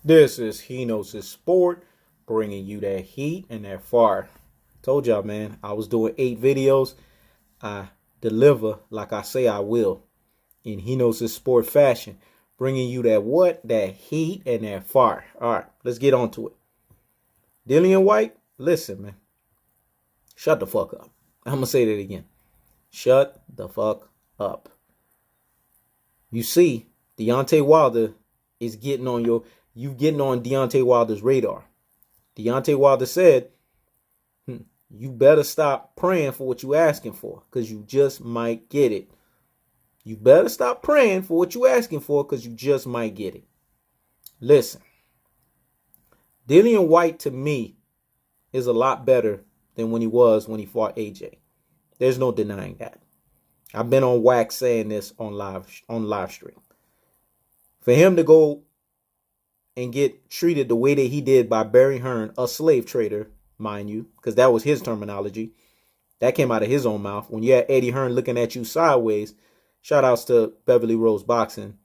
This is He Knows His Sport, bringing you that heat and that fire. Told y'all, man, I was doing 8 videos. I deliver like I say I will in He Knows His Sport fashion, bringing you that what? That heat and that fire. All right, let's get on to it. Dillian Whyte, listen, man. Shut the fuck up. I'm going to say that again. Shut the fuck up. You see, Deontay Wilder is getting on Deontay Wilder's radar. Deontay Wilder said, you better stop praying for what you asking for, because you just might get it. You better stop praying for what you asking for, because you just might get it. Listen, Dillian Whyte to me is a lot better than when he fought AJ. There's no denying that. I've been on wax saying this on live stream. For him to go and get treated the way that he did by Barry Hearn, a slave trader, mind you, because that was his terminology. That came out of his own mouth. When you had Eddie Hearn looking at you sideways, shout outs to Beverly Rose Boxing.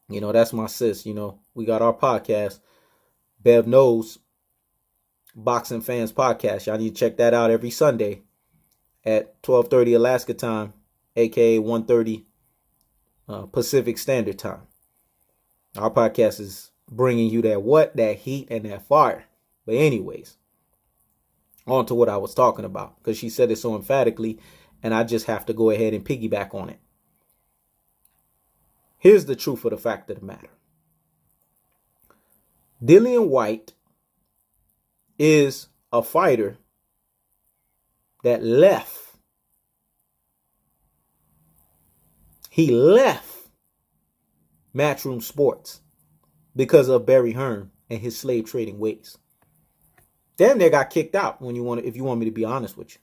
You know, that's my sis. You know, we got our podcast, Bev Knows Boxing Fans Podcast. Y'all need to check that out every Sunday at 12:30 Alaska time, aka 1:30 Pacific Standard Time. Our podcast is bringing you that heat and that fire. But anyways, on to what I was talking about, because she said it so emphatically, and I just have to go ahead and piggyback on it. Here's the truth of the fact of the matter. Dillian Whyte is a fighter that left. He left Matchroom Sports because of Barry Hearn and his slave trading ways. Damn near got kicked out if you want me to be honest with you.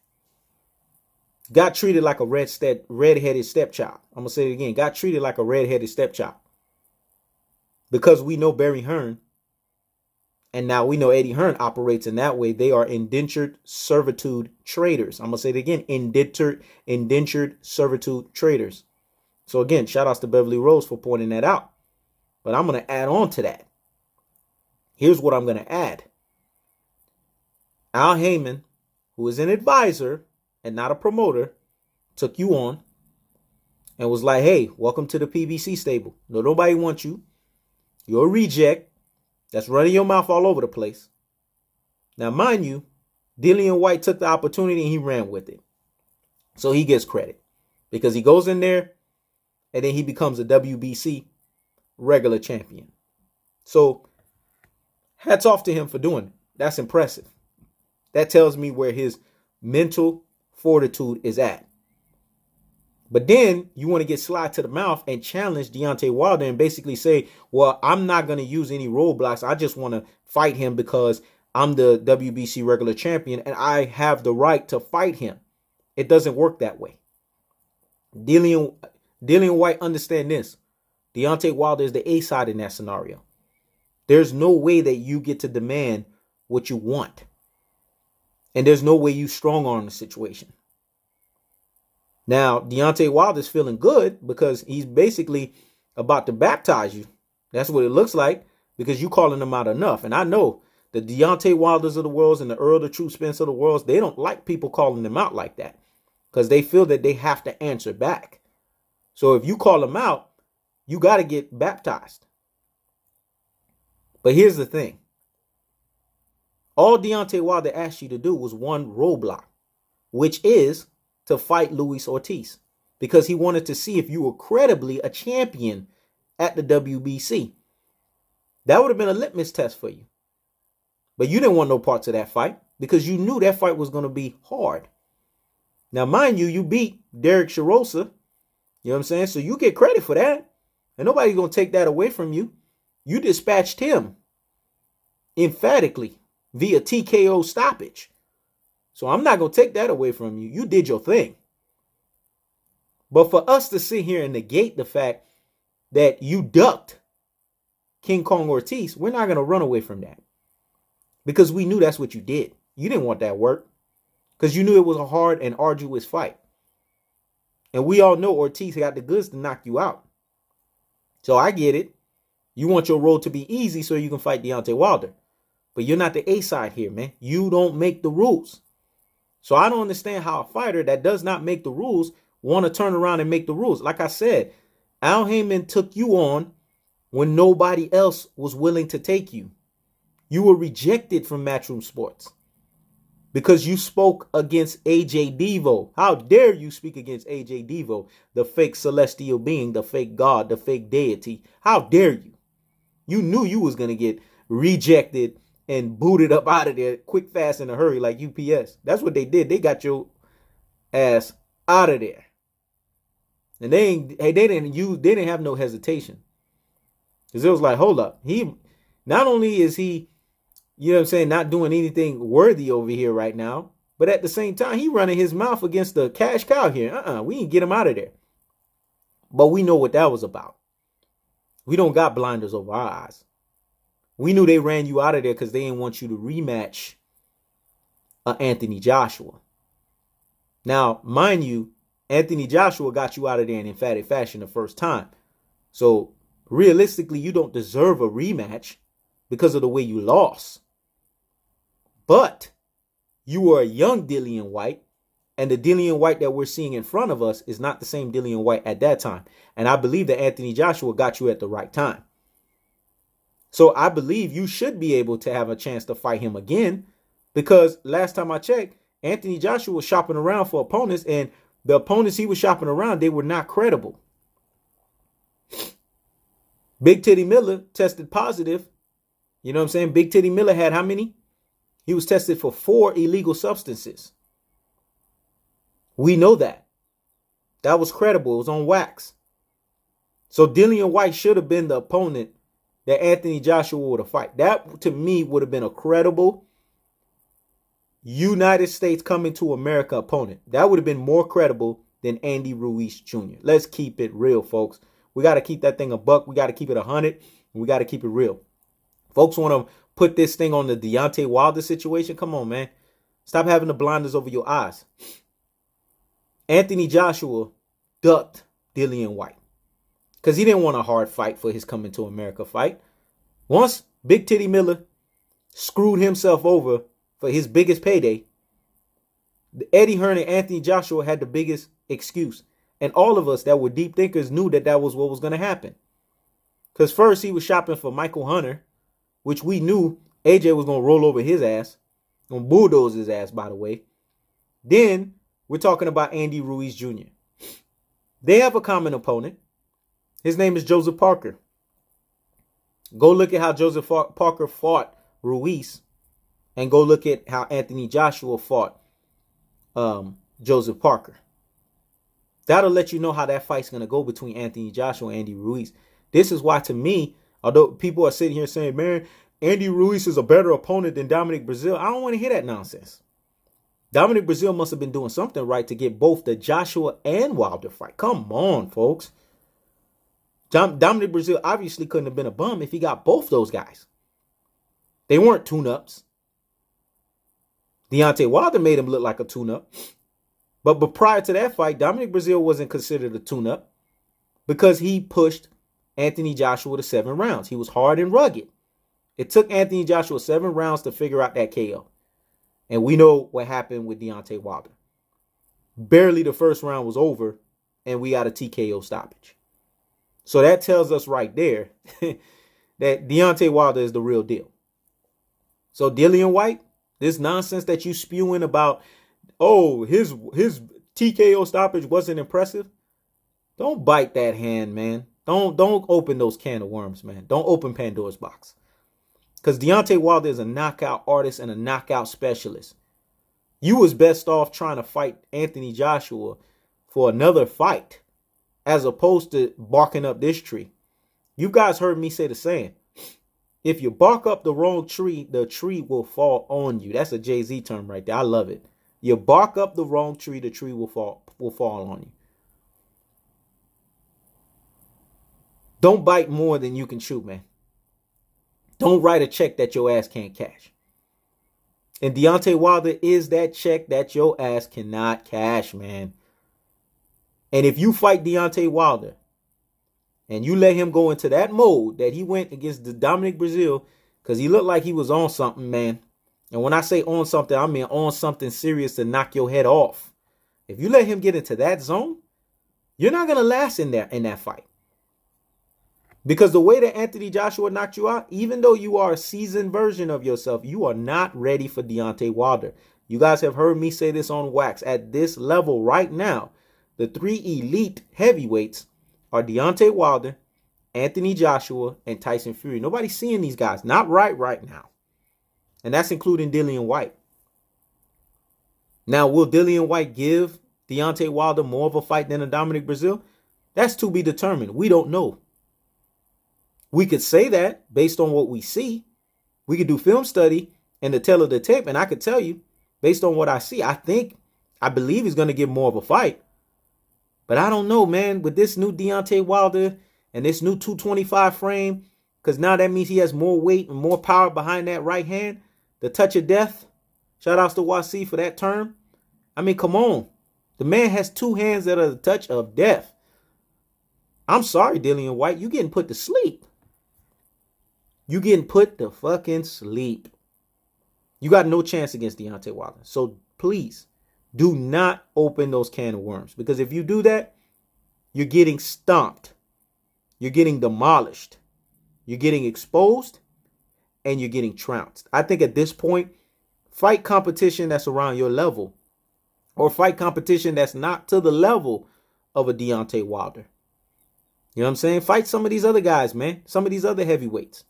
Got treated like a redheaded stepchild. I'm going to say it again. Got treated like a redheaded stepchild. Because we know Barry Hearn, and now we know Eddie Hearn operates in that way. They are indentured servitude traders. I'm going to say it again. Indentured servitude traders. So again, shout outs to Beverly Rose for pointing that out. But I'm going to add on to that. Here's what I'm going to add. Al Heyman, who is an advisor and not a promoter, took you on and was like, hey, welcome to the PBC stable. No, nobody wants you. You're a reject that's running your mouth all over the place. Now, mind you, Dillian Whyte took the opportunity and he ran with it. So he gets credit because he goes in there and then he becomes a WBC regular champion. So hats off to him for doing it. That's impressive. That tells me where his mental fortitude is at. But then you want to get slide to the mouth and challenge Deontay Wilder and basically say, well, I'm not going to use any roadblocks. I just want to fight him because I'm the WBC regular champion and I have the right to fight him. It doesn't work that way. Dillian Whyte, understand this. Deontay Wilder is the A side in that scenario. There's no way that you get to demand what you want. And there's no way you strong arm the situation. Now, Deontay Wilder's feeling good because he's basically about to baptize you. That's what it looks like because you calling him out enough. And I know the Deontay Wilders of the world and the Earl the True Spence of the world, they don't like people calling them out like that because they feel that they have to answer back. So if you call them out, you got to get baptized. But here's the thing. All Deontay Wilder asked you to do was one roadblock, which is to fight Luis Ortiz, because he wanted to see if you were credibly a champion at the WBC. That would have been a litmus test for you. But you didn't want no parts of that fight because you knew that fight was going to be hard. Now, mind you, you beat Derek Chirosa. You know what I'm saying? So you get credit for that. And nobody's going to take that away from you. You dispatched him emphatically via TKO stoppage. So I'm not going to take that away from you. You did your thing. But for us to sit here and negate the fact that you ducked King Kong Ortiz, we're not going to run away from that. Because we knew that's what you did. You didn't want that work. Because you knew it was a hard and arduous fight. And we all know Ortiz got the goods to knock you out. So I get it. You want your road to be easy so you can fight Deontay Wilder. But you're not the A side here, man. You don't make the rules. So I don't understand how a fighter that does not make the rules want to turn around and make the rules. Like I said, Al Heyman took you on when nobody else was willing to take you. You were rejected from Matchroom Sports because you spoke against AJ Devo. How dare you speak against AJ Devo, the fake celestial being, the fake god, the fake deity? How dare you? You knew you was going to get rejected and booted up out of there quick, fast, in a hurry like UPS. That's what they did. They got your ass out of there. And they didn't have no hesitation. Because it was like, hold up. He not only is he, you know what I'm saying, not doing anything worthy over here right now, but at the same time, he running his mouth against the cash cow here. We didn't get him out of there. But we know what that was about. We don't got blinders over our eyes. We knew they ran you out of there because they didn't want you to rematch Anthony Joshua. Now, mind you, Anthony Joshua got you out of there in emphatic fashion the first time. So, realistically, you don't deserve a rematch because of the way you lost. But you were a young Dillian Whyte, and the Dillian Whyte that we're seeing in front of us is not the same Dillian Whyte at that time. And I believe that Anthony Joshua got you at the right time. So I believe you should be able to have a chance to fight him again, because last time I checked, Anthony Joshua was shopping around for opponents, and the opponents he was shopping around, they were not credible. Big Titty Miller tested positive. You know what I'm saying? Big Titty Miller had how many? He was tested for 4 illegal substances. We know that. That was credible. It was on wax. So Dillian Whyte should have been the opponent that Anthony Joshua would have fought. That, to me, would have been a credible United States coming to America opponent. That would have been more credible than Andy Ruiz Jr. Let's keep it real, folks. We got to keep that thing a buck. We got to keep it 100. And we got to keep it real. Folks want to put this thing on the Deontay Wilder situation. Come on, man. Stop having the blinders over your eyes. Anthony Joshua ducked Dillian Whyte because he didn't want a hard fight for his coming to America fight. Once Big Titty Miller screwed himself over for his biggest payday, Eddie Hearn and Anthony Joshua had the biggest excuse. And all of us that were deep thinkers knew that that was what was going to happen. Because first he was shopping for Michael Hunter, which we knew AJ was going to roll over his ass, going to bulldoze his ass, by the way. Then we're talking about Andy Ruiz Jr. They have a common opponent. His name is Joseph Parker. Go look at how Joseph Parker fought Ruiz, and go look at how Anthony Joshua fought Joseph Parker. That'll let you know how that fight's going to go between Anthony Joshua and Andy Ruiz. This is why, to me, although people are sitting here saying, man, Andy Ruiz is a better opponent than Dominic Breazeale, I don't want to hear that nonsense. Dominic Breazeale must have been doing something right to get both the Joshua and Wilder fight. Come on, folks. Dominic Breazeale obviously couldn't have been a bum if he got both those guys. They weren't tune-ups. Deontay Wilder made him look like a tune-up. But prior to that fight, Dominic Breazeale wasn't considered a tune-up because he pushed Anthony Joshua to 7 rounds. He was hard and rugged. It took Anthony Joshua 7 rounds to figure out that KO. And we know what happened with Deontay Wilder. Barely the first round was over, and we got a TKO stoppage. So that tells us right there that Deontay Wilder is the real deal. So Dillian Whyte, this nonsense that you spewing about, oh, his TKO stoppage wasn't impressive. Don't bite that hand, man. Don't open those can of worms, man. Don't open Pandora's box. Because Deontay Wilder is a knockout artist and a knockout specialist. You was best off trying to fight Anthony Joshua for another fight as opposed to barking up this tree. You guys heard me say the saying. If you bark up the wrong tree, the tree will fall on you. That's a Jay-Z term right there. I love it. You bark up the wrong tree, the tree will fall on you. Don't bite more than you can chew, man. Don't write a check that your ass can't cash. And Deontay Wilder is that check that your ass cannot cash, man. And if you fight Deontay Wilder and you let him go into that mode that he went against the Dominic Brazil, because he looked like he was on something, man. And when I say on something, I mean on something serious to knock your head off. If you let him get into that zone, you're not going to last in that fight. Because the way that Anthony Joshua knocked you out, even though you are a seasoned version of yourself, you are not ready for Deontay Wilder. You guys have heard me say this on wax. At this level right now, the 3 elite heavyweights are Deontay Wilder, Anthony Joshua, and Tyson Fury. Nobody's seeing these guys. Not right now. And that's including Dillian Whyte. Now, will Dillian Whyte give Deontay Wilder more of a fight than a Dominic Brazil? That's to be determined. We don't know. We could say that based on what we see. We could do film study and the tell of the tape, and I could tell you, based on what I see, I believe he's going to give more of a fight. But I don't know, man, with this new Deontay Wilder and this new 225 frame, because now that means he has more weight and more power behind that right hand. The touch of death. Shout outs to YC for that term. I mean, come on. The man has 2 hands that are the touch of death. I'm sorry, Dillian Whyte. You getting put to sleep. You getting put to fucking sleep. You got no chance against Deontay Wilder. So please, do not open those can of worms. Because if you do that, you're getting stomped. You're getting demolished. You're getting exposed. And you're getting trounced. I think at this point, fight competition that's around your level, or fight competition that's not to the level of a Deontay Wilder. You know what I'm saying? Fight some of these other guys, man. Some of these other heavyweights.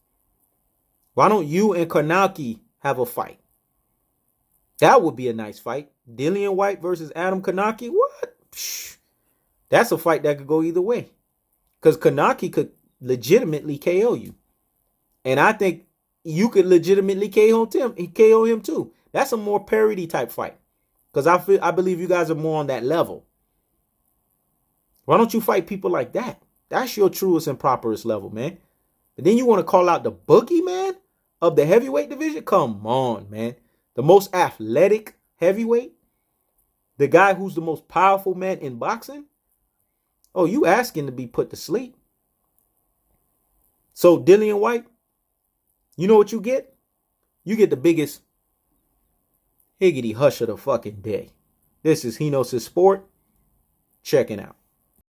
Why don't you and Kanaki have a fight? That would be a nice fight. Dillian Whyte versus Adam Kanaki? What? Psh, that's a fight that could go either way. Because Kanaki could legitimately KO you. And I think you could legitimately KO him too. That's a more parity type fight. Because I believe you guys are more on that level. Why don't you fight people like that? That's your truest and properest level, man. But then you want to call out the boogeyman of the heavyweight division? Come on, man. The most athletic heavyweight? The guy who's the most powerful man in boxing? Oh, you asking to be put to sleep. So, Dillian Whyte, you know what you get? You get the biggest higgity hush of the fucking day. This is Henos' Sport. Checking out.